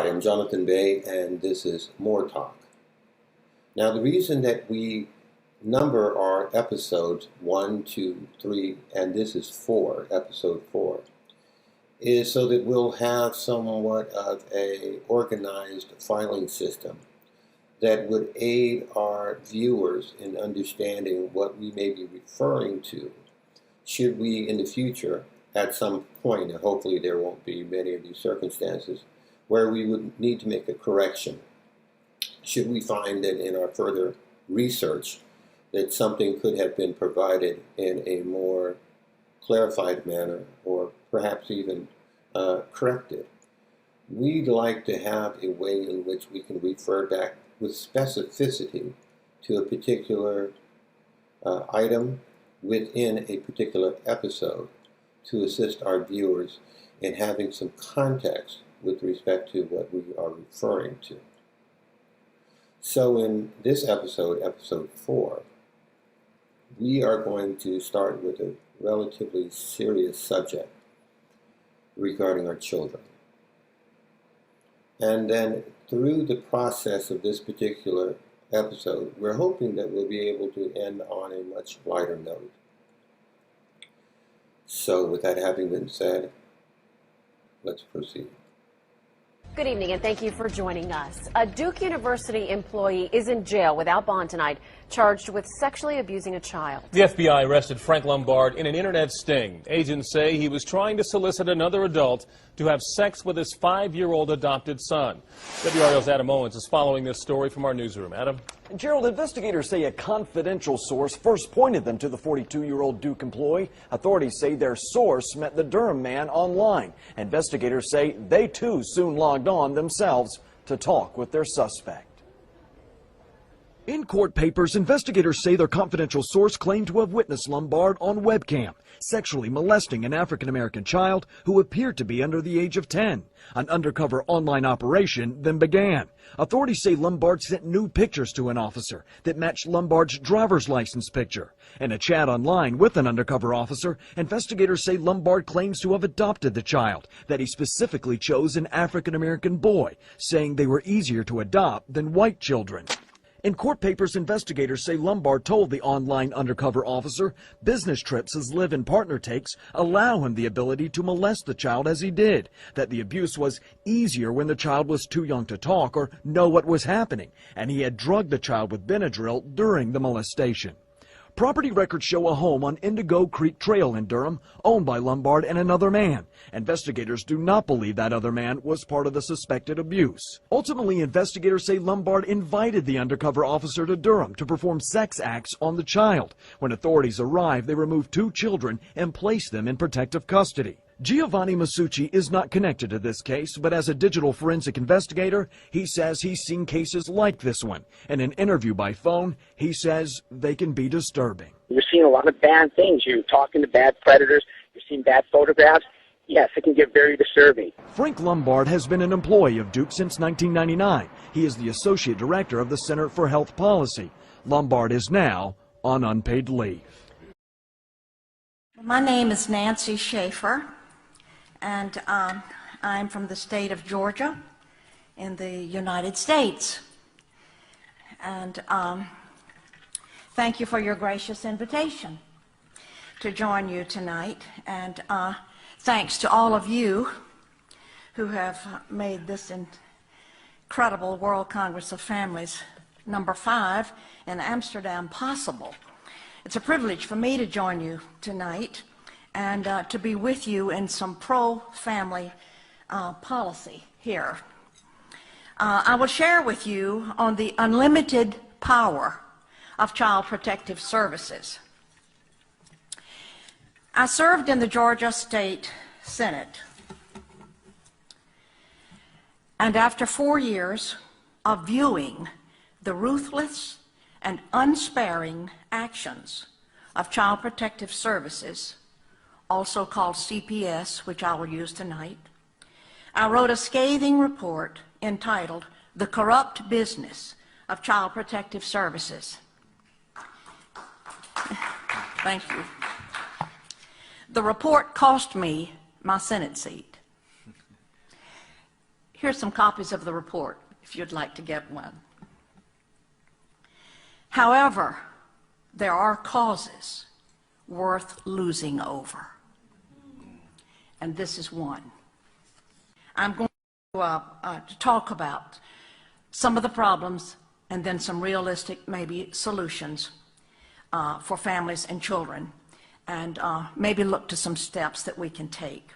Hi, I'm Jonathan Bay, and this is More Talk. Now, the reason that we number our episodes 1, 2, 3, and this is 4, episode 4, is so that we'll have somewhat of a organized filing system that would aid our viewers in understanding what we may be referring to should we in the future at some point, and hopefully there won't be many of these circumstances, where we would need to make a correction. Should we find that in our further research that something could have been provided in a more clarified manner or perhaps even corrected, we'd like to have a way in which we can refer back with specificity to a particular item within a particular episode to assist our viewers in having some context with respect to what we are referring to. So in this episode, episode 4, we are going to start with a relatively serious subject regarding our children. And then through the process of this particular episode, we're hoping that we'll be able to end on a much lighter note. So with that having been said, let's proceed. Good evening, and thank you for joining us. A Duke University employee is in jail without bond tonight, charged with sexually abusing a child. The FBI arrested Frank Lombard in an internet sting. Agents say he was trying to solicit another adult to have sex with his 5-year-old adopted son. WRL's Adam Owens is following this story from our newsroom. Adam? Gerald, investigators say a confidential source first pointed them to the 42-year-old Duke employee. Authorities say their source met the Durham man online. Investigators say they too soon logged on themselves to talk with their suspect. In court papers, investigators say their confidential source claimed to have witnessed Lombard on webcam, sexually molesting an African-American child who appeared to be under the age of 10. An undercover online operation then began. Authorities say Lombard sent nude pictures to an officer that matched Lombard's driver's license picture. In a chat online with an undercover officer, investigators say Lombard claims to have adopted the child, that he specifically chose an African-American boy, saying they were easier to adopt than white children. In court papers, investigators say Lombard told the online undercover officer business trips his live-in partner takes allow him the ability to molest the child as he did, that the abuse was easier when the child was too young to talk or know what was happening, and he had drugged the child with Benadryl during the molestation. Property records show a home on Indigo Creek Trail in Durham, owned by Lombard and another man. Investigators do not believe that other man was part of the suspected abuse. Ultimately, investigators say Lombard invited the undercover officer to Durham to perform sex acts on the child. When authorities arrived, they removed 2 children and placed them in protective custody. Giovanni Masucci is not connected to this case, but as a digital forensic investigator, he says he's seen cases like this one. In an interview by phone, he says they can be disturbing. You're seeing a lot of bad things. You're talking to bad predators. You're seeing bad photographs. Yes, it can get very disturbing. Frank Lombard has been an employee of Duke since 1999. He is the associate director of the Center for Health Policy. Lombard is now on unpaid leave. My name is Nancy Schaefer, and I'm from the state of Georgia in the United States. And thank you for your gracious invitation to join you tonight. And thanks to all of you who have made this incredible World Congress of Families number 5 in Amsterdam possible. It's a privilege for me to join you tonight and to be with you in some pro-family policy here. I will share with you on the unlimited power of Child Protective Services. I served in the Georgia State Senate, and after 4 years of viewing the ruthless and unsparing actions of Child Protective Services, also called CPS, which I will use tonight, I wrote a scathing report entitled "The Corrupt Business of Child Protective Services." Thank you. The report cost me my Senate seat. Here's some copies of the report if you'd like to get one. However, there are causes worth losing over, and this is one. I'm going to talk about some of the problems and then some realistic, maybe, solutions for families and children, and maybe look to some steps that we can take.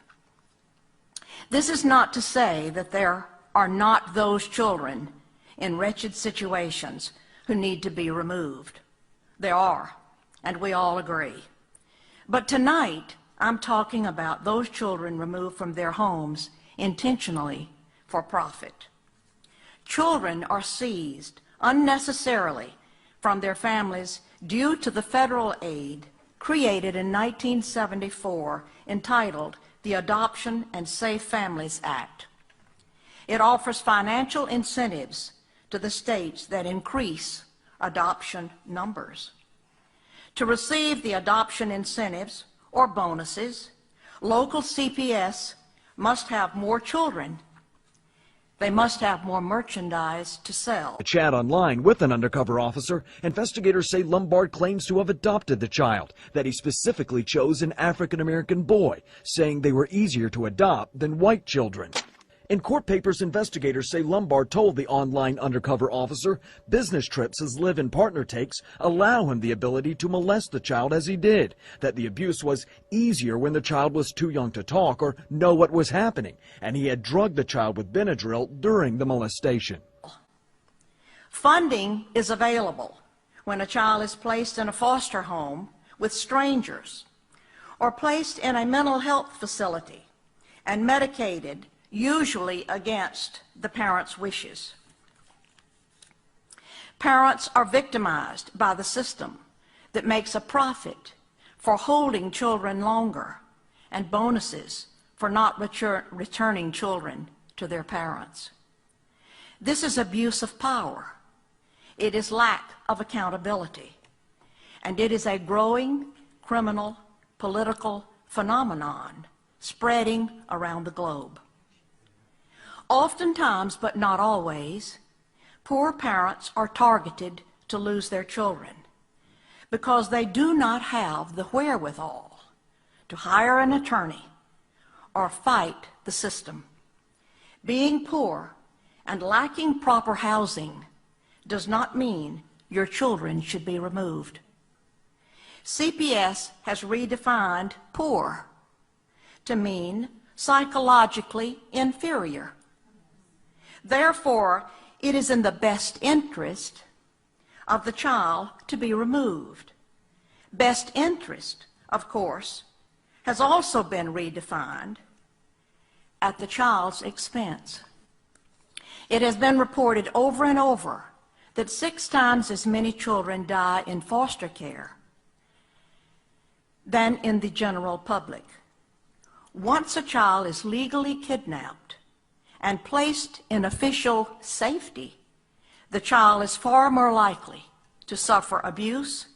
This is not to say that there are not those children in wretched situations who need to be removed. There are, and we all agree. But tonight, I'm talking about those children removed from their homes intentionally for profit. Children are seized unnecessarily from their families due to the federal aid created in 1974 entitled the Adoption and Safe Families Act. It offers financial incentives to the states that increase adoption numbers. To receive the adoption incentives or bonuses, local CPS must have more children. They must have more merchandise to sell. A chat online with an undercover officer, investigators say Lombard claims to have adopted the child, that he specifically chose an African-American boy, saying they were easier to adopt than white children. In court papers, investigators say Lombard told the online undercover officer business trips his live-in partner takes allow him the ability to molest the child as he did, that the abuse was easier when the child was too young to talk or know what was happening, and he had drugged the child with Benadryl during the molestation. Funding is available when a child is placed in a foster home with strangers or placed in a mental health facility and medicated, usually against the parents' wishes. Parents are victimized by the system that makes a profit for holding children longer and bonuses for not returning children to their parents. This is abuse of power. It is lack of accountability. And it is a growing criminal political phenomenon spreading around the globe. Oftentimes, but not always, poor parents are targeted to lose their children because they do not have the wherewithal to hire an attorney or fight the system. Being poor and lacking proper housing does not mean your children should be removed. CPS has redefined poor to mean psychologically inferior. Therefore, it is in the best interest of the child to be removed. Best interest, of course, has also been redefined at the child's expense. It has been reported over and over that 6 times as many children die in foster care than in the general public. Once a child is legally kidnapped and placed in official safety, the child is far more likely to suffer abuse,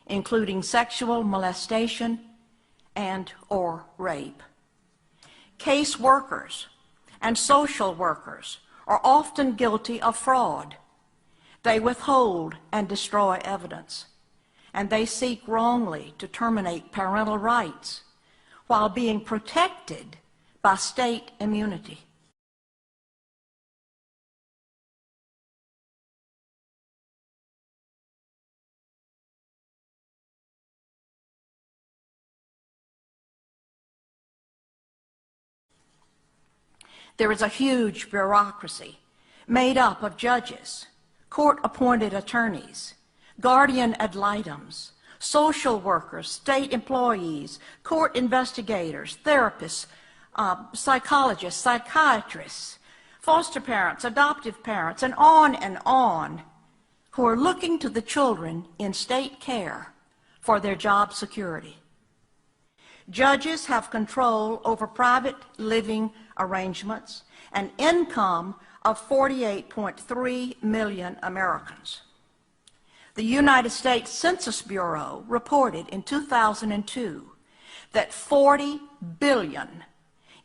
including sexual molestation and or rape. Case workers and social workers are often guilty of fraud. They withhold and destroy evidence, and they seek wrongly to terminate parental rights while being protected by state immunity. There is a huge bureaucracy made up of judges, court-appointed attorneys, guardian ad litems, social workers, state employees, court investigators, therapists, psychologists, psychiatrists, foster parents, adoptive parents, and on, who are looking to the children in state care for their job security. Judges have control over private living arrangements and income of 48.3 million Americans. The United States Census Bureau reported in 2002 that $40 billion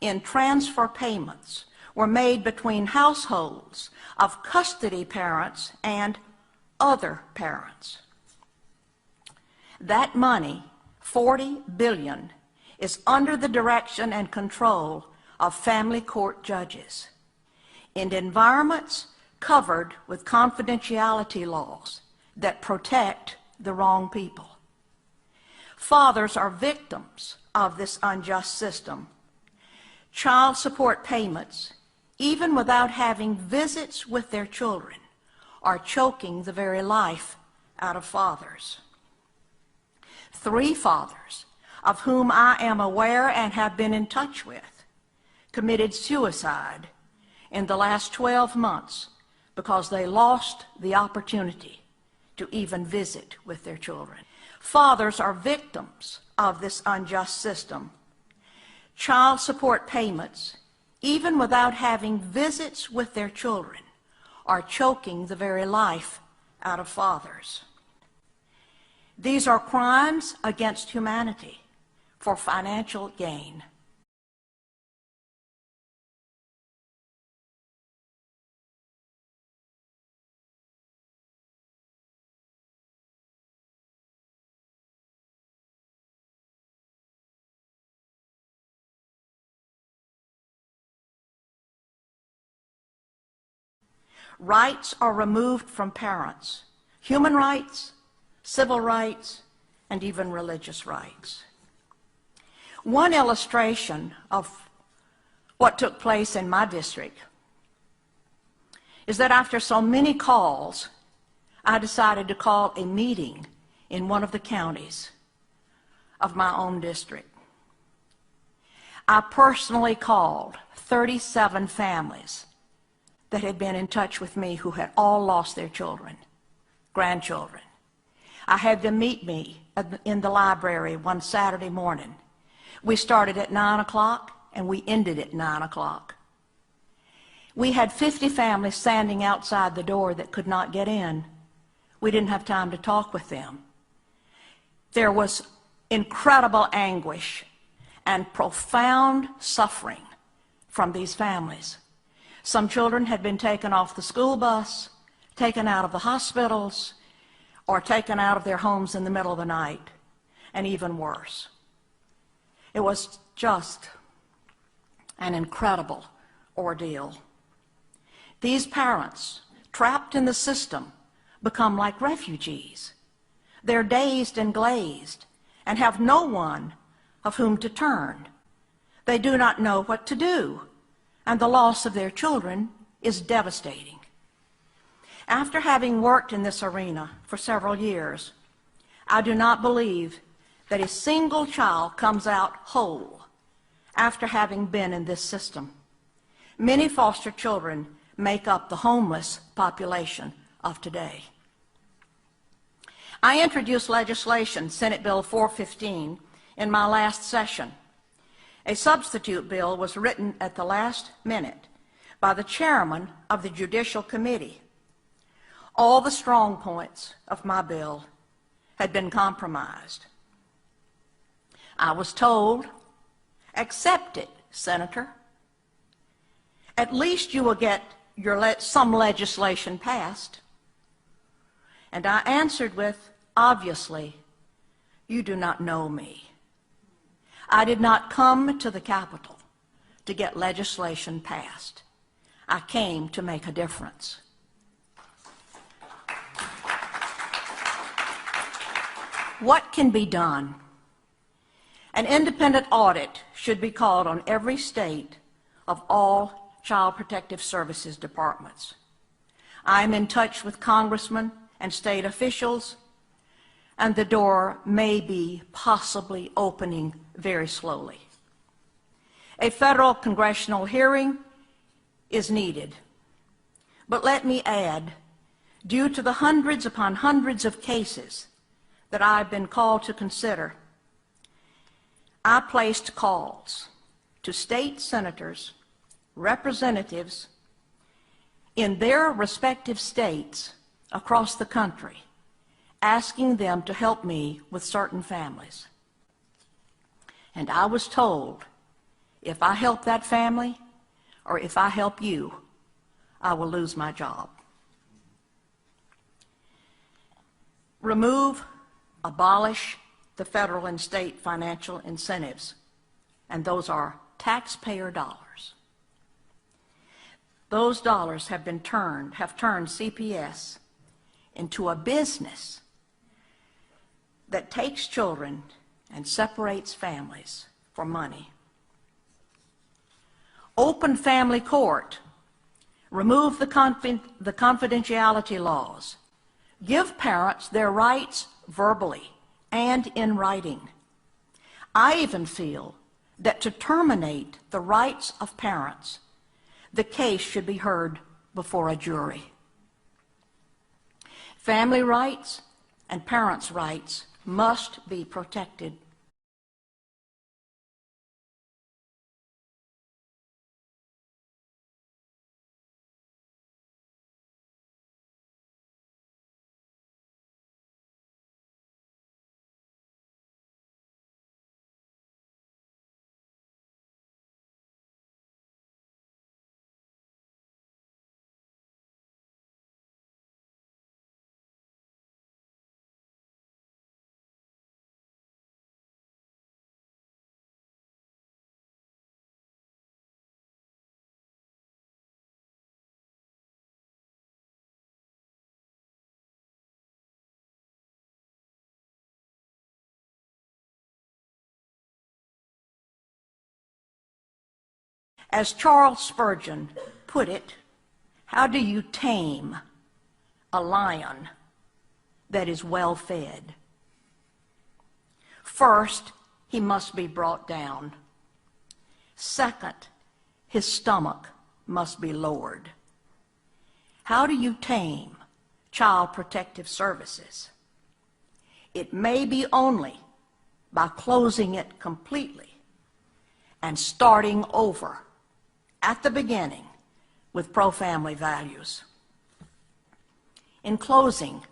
in transfer payments were made between households of custody parents and other parents. That money, $40 billion, is under the direction and control of family court judges in environments covered with confidentiality laws that protect the wrong people. Fathers are victims of this unjust system. Child support payments, even without having visits with their children, are choking the very life out of fathers. 3 fathers, of whom I am aware and have been in touch with, committed suicide in the last 12 months because they lost the opportunity to even visit with their children. Fathers are victims of this unjust system. Child support payments, even without having visits with their children, are choking the very life out of fathers. These are crimes against humanity for financial gain. Rights are removed from parents. Human rights, civil rights, and even religious rights. One illustration of what took place in my district is that after so many calls, I decided to call a meeting in one of the counties of my own district. I personally called 37 families that had been in touch with me who had all lost their children, grandchildren. I had them meet me in the library one Saturday morning. We started at 9 o'clock and we ended at 9 o'clock. We had 50 families standing outside the door that could not get in. We didn't have time to talk with them. There was incredible anguish and profound suffering from these families. Some children had been taken off the school bus, taken out of the hospitals, or taken out of their homes in the middle of the night, and even worse. It was just an incredible ordeal. These parents, trapped in the system, become like refugees. They're dazed and glazed and have no one of whom to turn. They do not know what to do, and the loss of their children is devastating. After having worked in this arena for several years, I do not believe that a single child comes out whole after having been in this system. Many foster children make up the homeless population of today. I introduced legislation, Senate Bill 415, in my last session. A substitute bill was written at the last minute by the chairman of the Judicial Committee. All the strong points of my bill had been compromised. I was told, accept it, Senator. At least you will get some legislation passed. And I answered with, obviously, you do not know me. I did not come to the Capitol to get legislation passed. I came to make a difference. What can be done? An independent audit should be called on every state of all Child Protective Services departments. I am in touch with congressmen and state officials, and the door may be possibly opening very slowly. A federal congressional hearing is needed. But let me add, due to the hundreds upon hundreds of cases that I've been called to consider, I placed calls to state senators, representatives in their respective states across the country, asking them to help me with certain families. And I was told, if I help that family, or if I help you, I will lose my job. Remove, abolish the federal and state financial incentives, and those are taxpayer dollars. Those dollars have turned CPS into a business that takes children and separates families for money. Open family court. Remove the confidentiality laws. Give parents their rights verbally and in writing. I even feel that to terminate the rights of parents, the case should be heard before a jury. Family rights and parents' rights must be protected. As Charles Spurgeon put it, how do you tame a lion that is well fed? First, he must be brought down. Second, his stomach must be lowered. How do you tame Child Protective Services? It may be only by closing it completely and starting over at the beginning with pro-family values. In closing,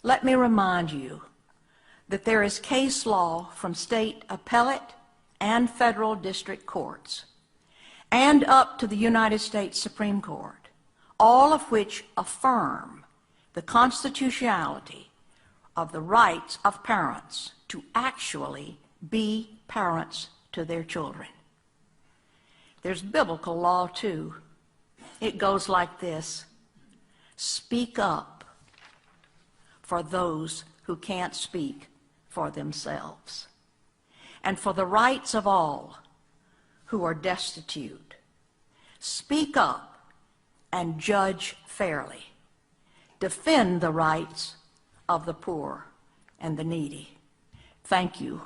let me remind you that there is case law from state appellate and federal district courts and up to the United States Supreme Court, all of which affirm the constitutionality of the rights of parents to actually be parents to their children. There's biblical law too. It goes like this: speak up for those who can't speak for themselves, and for the rights of all who are destitute. Speak up and judge fairly. Defend the rights of the poor and the needy. Thank you.